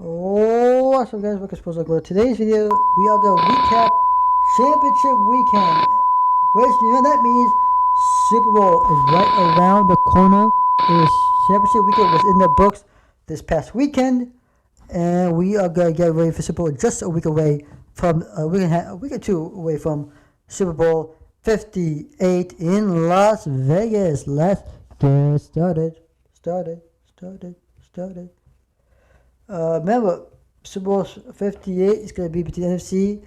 Oh, what's up, guys? Welcome to Sports. Today's video, we are going to recap championship weekend, which you know that means Super Bowl is right around the corner. Championship weekend was in the books this past weekend, and we are going to get ready for Super Bowl just a week away from a week or two away from Super Bowl 58 in Las Vegas. Let's get started. Started. Remember, Super Bowl 58 is going to be between NFC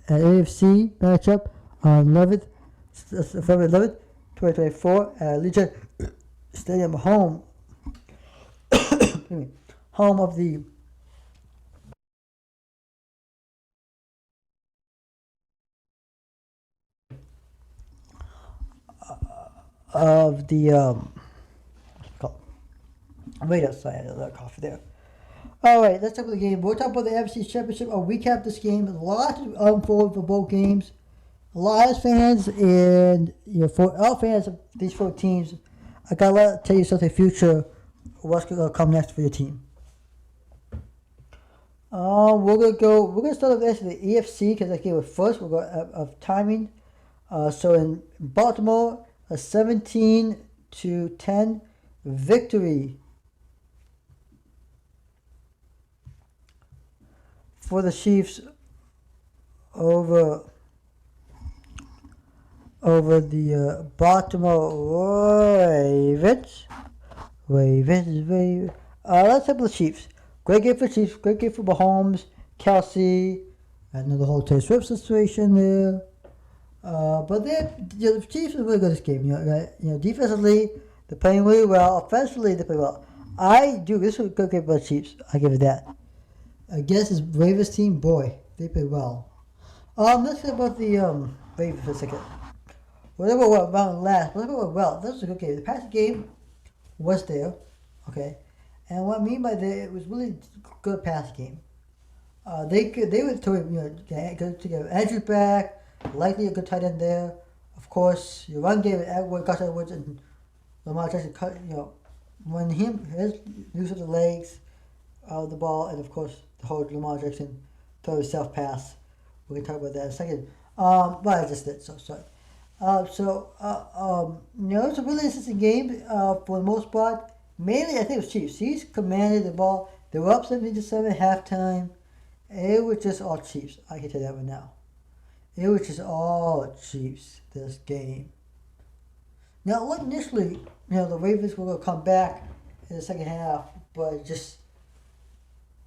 and AFC matchup on 11th, February 11th, 2024 at Allegiant Stadium, home home of the what's it called? Raiders. Sorry, I had a little coffee there. All right, let's talk about the game. We'll talk about the NFC Championship. I'll recap this game. A lot to unfold for both games. A lot of fans and for all fans of these four teams, I gotta tell you something. Future, what's gonna come next for your team? We're gonna start with the EFC because I gave it first. We're going of timing. So in Baltimore, a 17-10 victory for the Chiefs over the Baltimore Ravens. Let's talk about the Chiefs. Great game for the Chiefs. Great game for Mahomes, Kelsey, and the whole Taylor Swift situation there. But the Chiefs are really good this game. Defensively, they're playing really well. Offensively, they play well. This was a good game for the Chiefs. I give it that. Against this Ravens team, boy, they play well. Let's talk about the Ravens for a second. Whatever went wrong last, whatever went well, this was a good game. The passing game was there, okay. And what I mean by that, it was really good pass game. They would to get Andrew back, likely a good tight end there. Of course, your run game, Gus Edwards and Lamar Jackson cut. When his use of the legs, the ball, and of course the whole Lamar Jackson throw himself pass. We can talk about that in a second. But I just did, so sorry. It's a really interesting game for the most part. Mainly, I think it was Chiefs. Chiefs commanded the ball. They were up 17-7 at halftime. It was just all Chiefs. I can tell you that right now. It was just all Chiefs this game. Now, initially, the Ravens were going to come back in the second half, but it just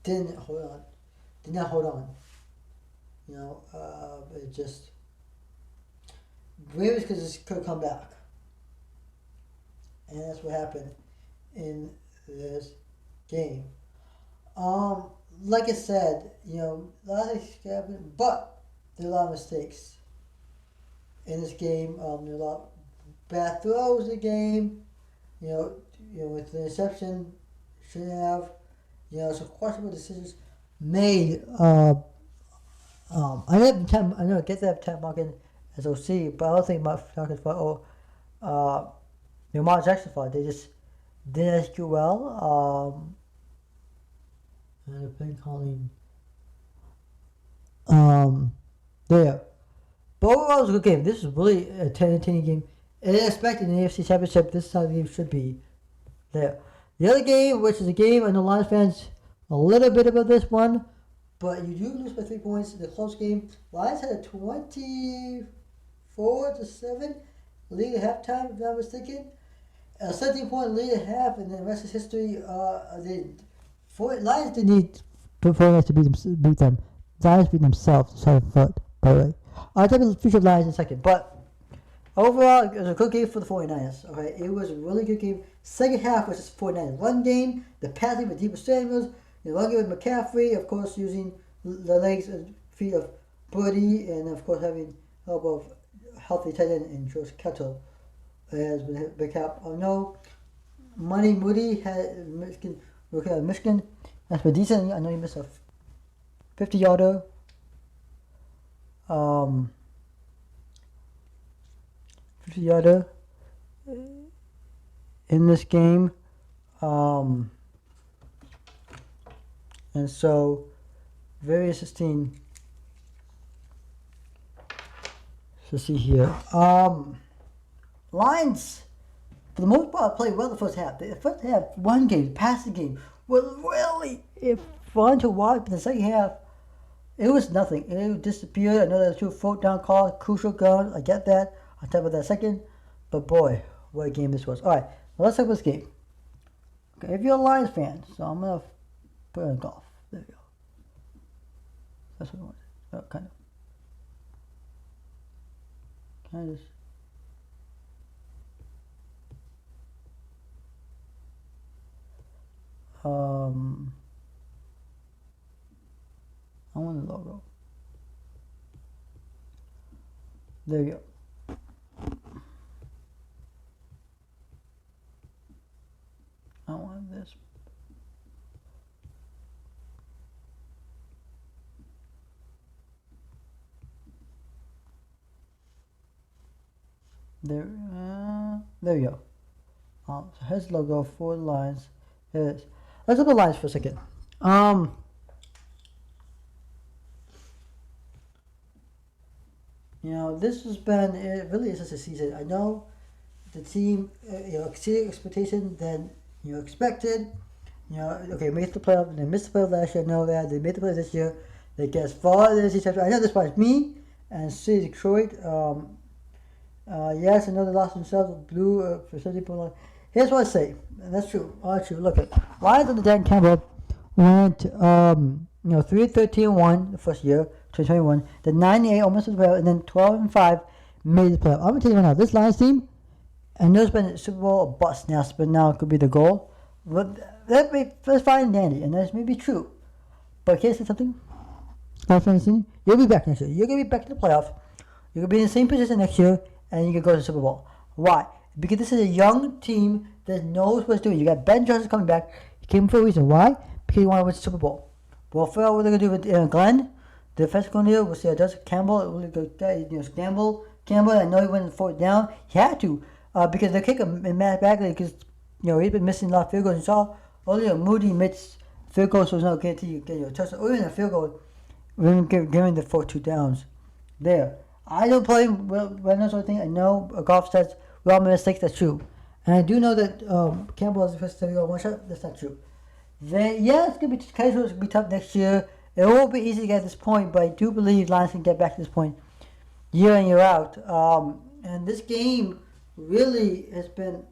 didn't hold on. Did not hold on. It just Ravens could come back, and that's what happened in this game. Like I said, a lot of things happened, but there are a lot of mistakes in this game. There are a lot of bad throws in the game. With the interception, shouldn't have. Some questionable decisions made. I know get that time marking as OC, but I don't think Mark Falcon's fault or Lamar Jackson's fault. They just didn't execute well. And the play calling there. But overall, it was a good game. This was really a entertaining game. And I expect in the AFC Championship, this is how the game should be there. The other game, which is a game, I know Lions fans a little bit about this one, but you do lose by 3 points in a close game. Lions had a 24-7 lead at halftime, if I'm not mistaken. A 17-point lead at half, and then the rest is history. Lions didn't need performance to beat them. Lions beat themselves, sorry foot, by the way. I'll talk about the future of Lions in a second, but overall, it was a good game for the 49ers. Okay, it was a really good game. Second half was just 49ers. Run game, the passing with Deebo Samuels, the run game with McCaffrey, of course, using the legs and feet of Birdie, and of course having help of healthy tight end in George Kittle has been hit big cap. No, Money Moody had Michigan. That's been decent. I know he missed a 50-yarder. 50-yarder in this game. And so, very 16. So see here. Lions, for the most part, played well the first half. The first half, one game, passing game, was really fun to watch. But the second half, it was nothing. It disappeared. I know there's 2 fourth down calls, crucial guns. I get that. I'll talk about that second. But boy, what a game this was. All right, well, let's talk about this game. Okay, if you're a Lions fan, so I'm gonna put it in golf. There you go. That's what I want. Oh, kind of. Can I just? I want the logo. There you go. I want this. There you go. So here's the logo for the Lions. There it is. Let's look at the Lions for a second. You know, this has been, it really is just a season. I know the team, exceeded expectation than expected. Okay, made the playoff. They missed the playoff last year. I know that. They made the playoff this year. They get as far as this year. I know this was me and City Detroit. Yes, I know they lost themselves. Blue for 70 points. Here's what I say, and that's true. All true. Look at Lions under Dan Campbell went 3-13-1 the first year, 2021. Then 9-8 almost to the playoff, and then 12-5 made the playoff. I'm gonna tell you right now, this Lions team, and there's been a Super Bowl or bust now, but now it could be the goal. But that's fine and dandy, and that's maybe true. But can I say something? You'll be back next year. You're gonna be back in the playoff. You're gonna be in the same position next year, and you can go to the Super Bowl. Why? Because this is a young team that knows what it's doing. You got Ben Johnson coming back. He came for a reason. Why? Because he wanted to win the Super Bowl. We'll figure out what they're going to do with Glenn, the defensive coordinator. We'll see how it does. Campbell, a really good guy. Campbell, I know he went 4th down. He had to because the kicker, Matt Bagley, because he's been missing a lot of field goals. You saw only Moody missed field goals, so it's not guaranteed you get your touchdown. Or even a field goal, giving the 4 2 downs there. I don't play well sort of thing. I know golf stats, we all make mistakes, that's true. And I do know that Campbell has the first 1 shot, that's not true. It's going to be casual, it's going to be tough next year. It won't be easy to get to this point, but I do believe Lions can get back to this point year in, year out. And this game really has been,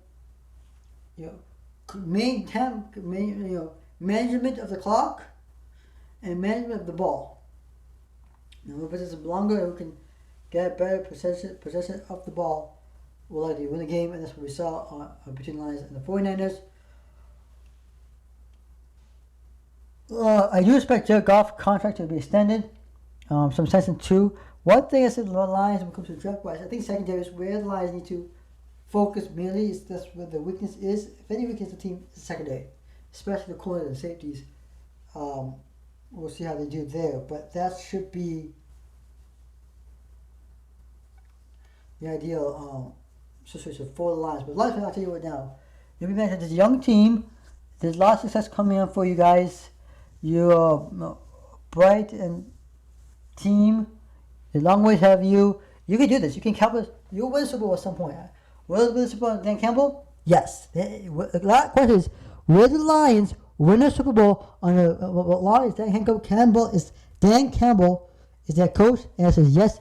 management of the clock and management of the ball. If it's longer, who can get better possession of the ball will likely win the game, and that's what we saw between the Lions and the 49ers. I do expect Jared Goff's contract to be extended, some sense in 2. One thing I said the Lions when it comes to draft wise, I think secondary is where the Lions need to focus mainly. That's where the weakness is. If any weakness in the team is secondary, especially the corners and safeties. We'll see how they do there, but that should be the ideal situation for the Lions. But Lions, I'll tell you right now, you'll be mentioned this young team. There's a lot of success coming on for you guys. You're bright and team. There's a long ways ahead of you. You can do this. You can Campbell. You'll win the Super Bowl at some point. Will they win the Super Bowl? Dan Campbell? Yes. The question is, will the Lions win a Super Bowl on the Lions? Dan Campbell is their coach, and I says yes.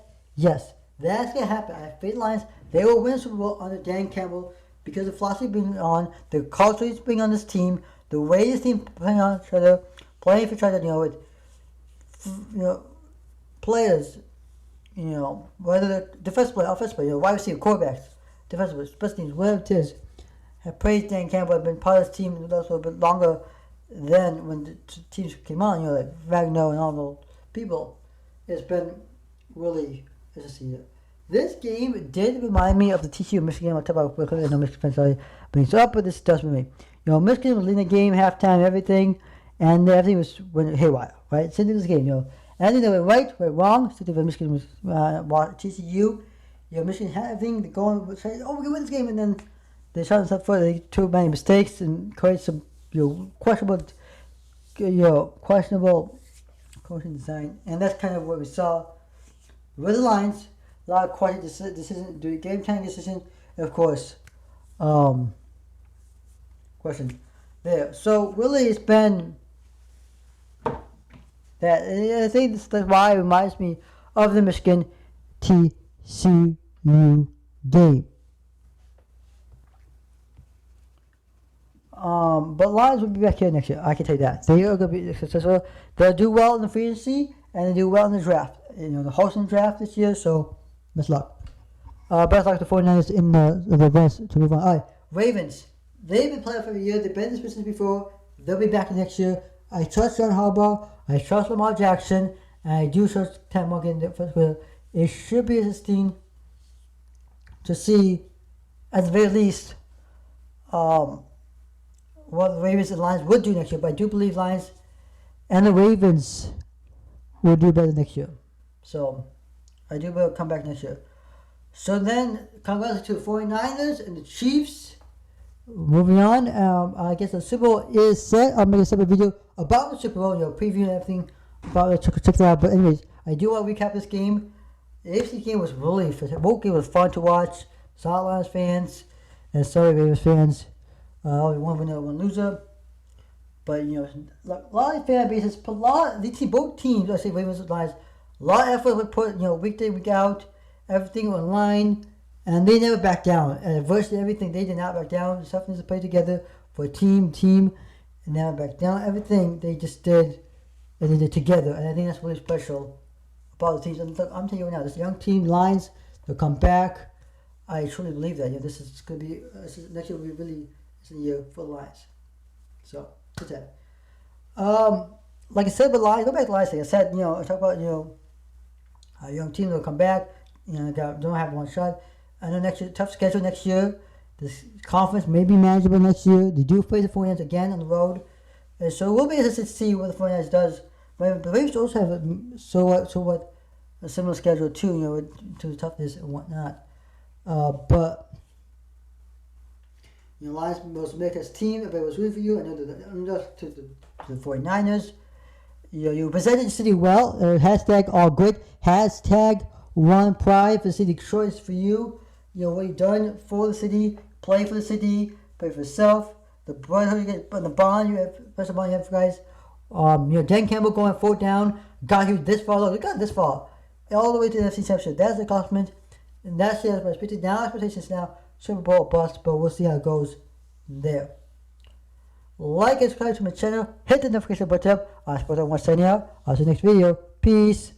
That's gonna happen. I have faith in the Lions. They will win the Super Bowl under Dan Campbell because the philosophy being on, the culture he's bringing on this team, the way this team playing on each other, playing for each other, with players, whether they're defensive player, offensive player, wide receiver, quarterbacks, defensive players, special teams, whatever it is. Have praised Dan Campbell, have been part of this team a little bit longer than when the teams came on, like Wagner and all those people. It's been really interesting. This game did remind me of the TCU Michigan game. I'll talk about quickly. I know Michigan fans are so up, but this does with me. Michigan was leading the game, halftime, everything, and everything went haywire, right? Same thing this game, Anything that went right, went wrong. Same thing when Michigan was TCU. Michigan had everything going. We can win this game, and then they shot themselves for. They took many mistakes and created some questionable questionable coaching design, and that's kind of what we saw with the Lions. A lot of question decision, do game time decision, and of course, question there. So really, it's been that. I think that's why it reminds me of the Michigan TCU game. But Lions will be back here next year. I can tell you that. They are going to be successful. They'll do well in the free agency and they do well in the draft. The hosting draft this year, so best luck. Best luck to the 49ers in the advance to move on. All right, Ravens. They've been playing for a year. They've been in this business before. They'll be back next year. I trust John Harbaugh. I trust Lamar Jackson. And I do trust Ted Morgan. It should be interesting to see, at the very least, what the Ravens and Lions would do next year. But I do believe Lions and the Ravens will do better next year. So I do believe they'll come back next year. So then, congrats to the 49ers and the Chiefs. Moving on, I guess the Super Bowl is set. I'll make a separate video about the Super Bowl, previewing everything about it. Check that out. But anyways, I do want to recap this game. The AFC game was really fun. Both games was fun to watch. Solid Lions fans and sorry Ravens fans. One winner, one loser. But a lot of fan bases, both teams, I say Ravens and Lions, a lot of effort was put, week in, week out, everything online, and they never backed down. And virtually everything, they did not back down. The stuff needs to play together for a team, and never back down. Everything they just did, and they did together, and I think that's really special about the teams. And look, I'm telling you right now, this young team, Lions, they'll come back. I truly believe that. This is going to be next year will be really. It's a year for the Lions. So, that's that. Like I said, with Lions, go back to Lions. Like I said, I talk about, a young team will come back. Don't have one shot. I know next year, tough schedule next year. This conference may be manageable next year. They do play the 49ers again on the road. And so we'll be interested to see what the 49ers does. But the Ravens also have a similar schedule too, to the toughness and whatnot. But Lions was make us team. Everybody was rooting for you. I know to the 49ers. You presented the city well. Hashtag all good. Hashtag one pride for the city. Choice for you. What you've done for the city. Play for the city. Play for yourself. The brotherhood you get, the bond you have, special bond you have for guys. Dan Campbell going 4th down. Got you this far. Look, got this far. All the way to the NFC Championship. That's the accomplishment. And that's the expectation. Now expectations now. Super Bowl bust, but we'll see how it goes there. Like and subscribe to my channel. Hit the notification button. I'll signing out. I'll see you next video. Peace.